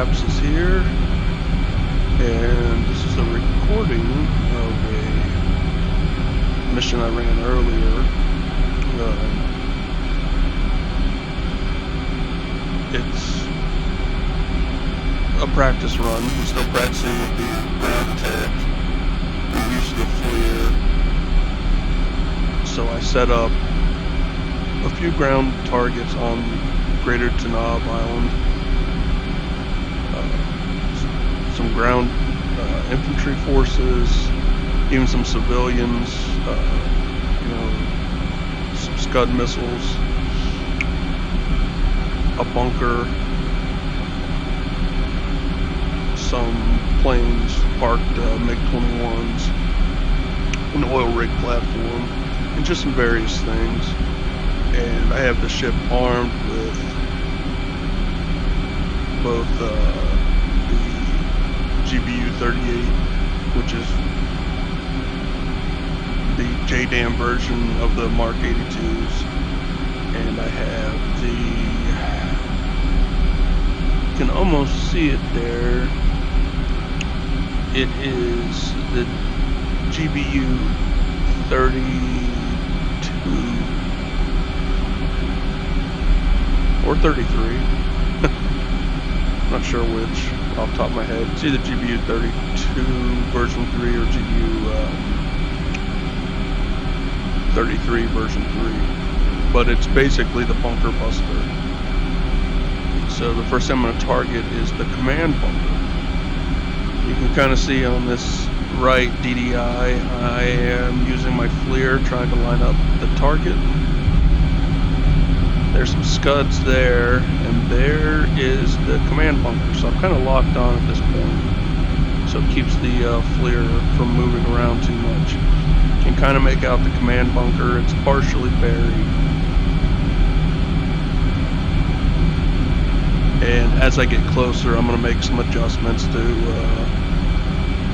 collapses here, and this is a recording of a mission I ran earlier. It's a practice run. I'm still practicing with the use of the FLIR. So I set up a few ground targets on Greater Tanab Island. Some ground infantry forces, even some civilians, some Scud missiles, a bunker, some planes parked MiG-21s, an oil rig platform, and just some various things. And I have the ship armed with both the GBU-38, which is the JDAM version of the Mark 82s, and I have you can almost see it there. It is the GBU-32 or 33. Not sure which off the top of my head. It's either GBU-32 version 3 or GBU-33 version 3. But it's basically the bunker buster. So the first thing I'm going to target is the command bunker. You can kind of see on this right DDI, I am using my FLIR trying to line up the target. There's some scuds there, and there is the command bunker. So I'm kind of locked on at this point. So it keeps the FLIR from moving around too much. You can kind of make out the command bunker. It's partially buried. And as I get closer, I'm going to make some adjustments to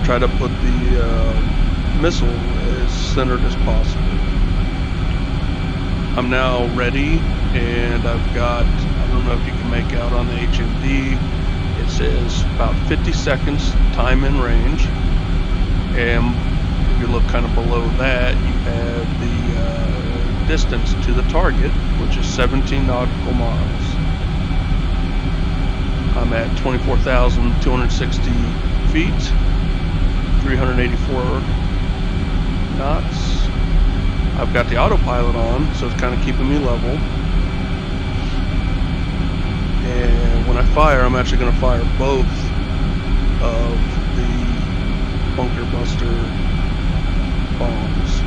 try to put the missile as centered as possible. I'm now ready, and I've got, I don't know if you can make out on the HMD, it says about 50 seconds time in range. And if you look kind of below that, you have the distance to the target, which is 17 nautical miles. I'm at 24,260 feet, 384 knots. I've got the autopilot on, so it's kind of keeping me level. And when I fire, I'm actually going to fire both of the bunker buster bombs.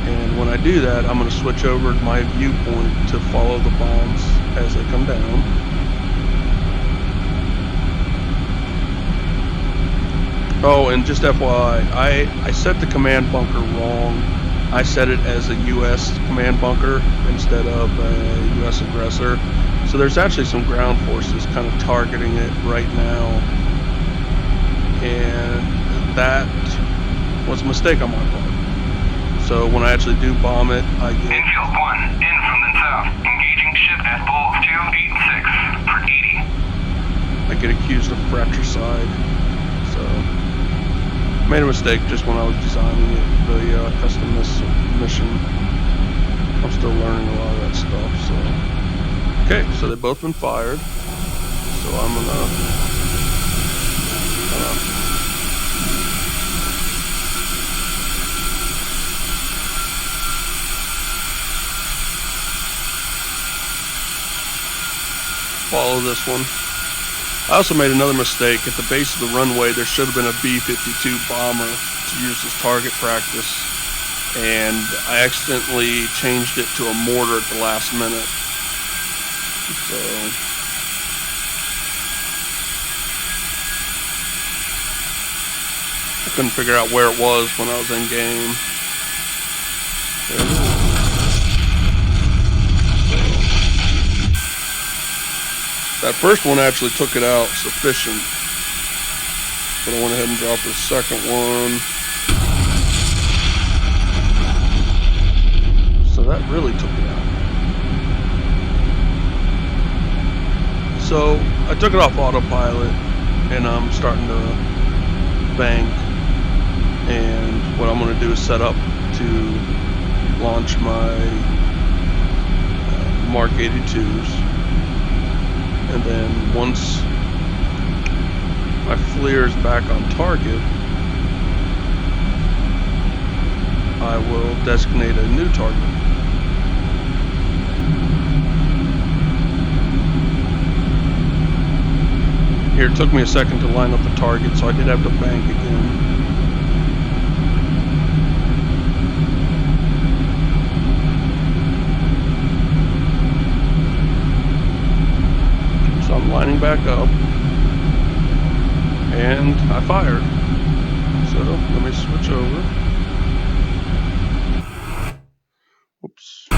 And when I do that, I'm going to switch over to my viewpoint to follow the bombs as they come down. Oh, and just FYI, I set the command bunker wrong. I set it as a U.S. command bunker instead of a U.S. aggressor. So there's actually some ground forces kind of targeting it right now. And that was a mistake on my part. So when I actually do bomb it, I get... Infield 1, in from the south. Engaging ship at Bulls 286 for 80. I get accused of fratricide. So... made a mistake just when I was designing it, the custom mission. I'm still learning a lot of that stuff, so. Okay, so they've both been fired. So I'm gonna follow this one. I also made another mistake. At the base of the runway, there should have been a B-52 bomber to use as target practice, and I accidentally changed it to a mortar at the last minute. So I couldn't figure out where it was when I was in game. There it is. That first one actually took it out sufficient, but I went ahead and dropped the second one. So that really took it out. So I took it off autopilot, and I'm starting to bank. And what I'm going to do is set up to launch my Mark 82s, and then once my FLIR is back on target, I will designate a new target. Here, it took me a second to line up the target, so I did have to bank again. So I'm lining back up, and I fired. So let me switch over. Oops.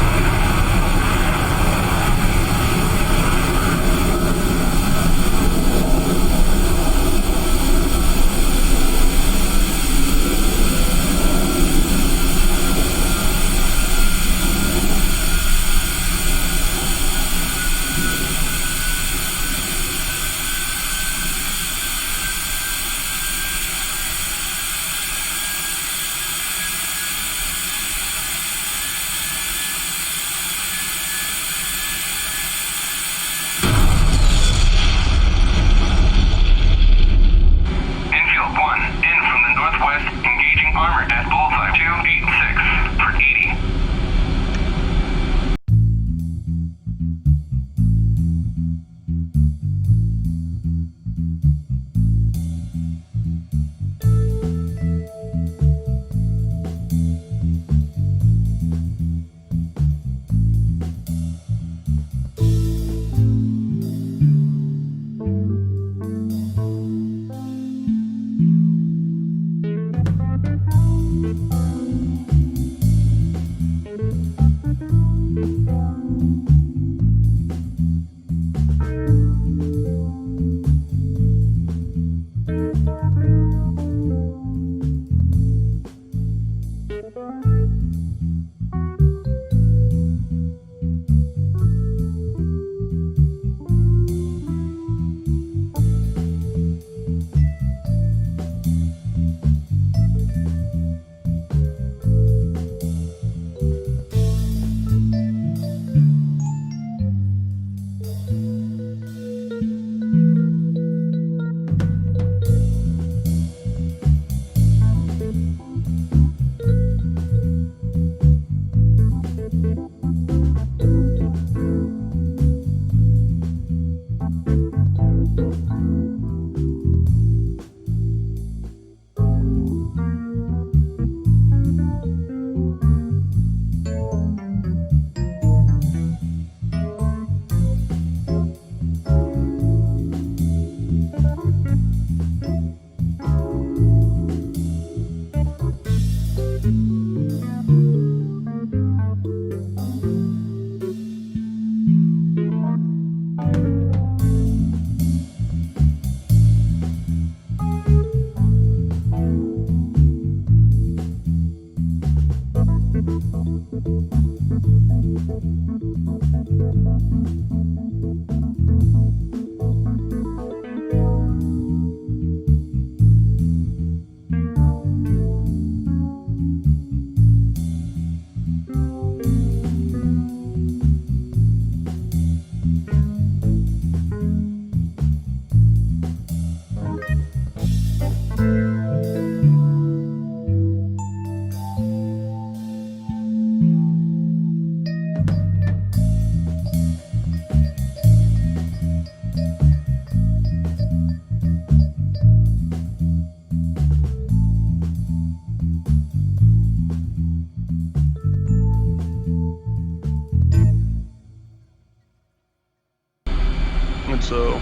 And so,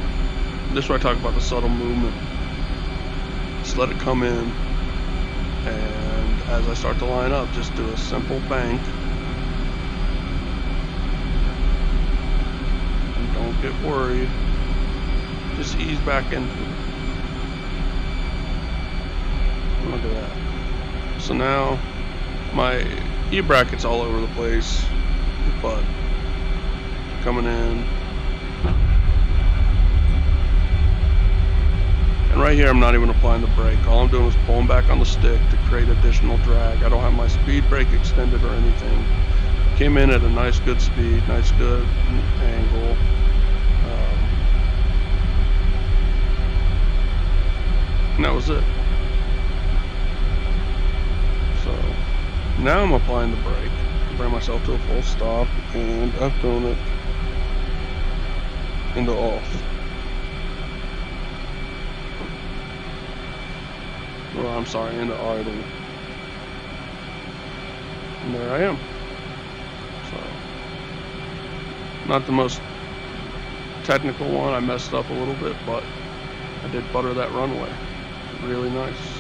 this is where I talk about the subtle movement. Just let it come in, and as I start to line up, just do a simple bank. And don't get worried. Just ease back into it. Look at that. So now, my E-bracket's all over the place, but coming in. And right here, I'm not even applying the brake. All I'm doing is pulling back on the stick to create additional drag. I don't have my speed brake extended or anything. Came in at a nice good speed, nice good angle. And that was it. So now I'm applying the brake to bring myself to a full stop, and I've thrown it into off. Well, I'm sorry, into idle. And there I am. So, not the most technical one. I messed up a little bit, but I did butter that runway. Really nice.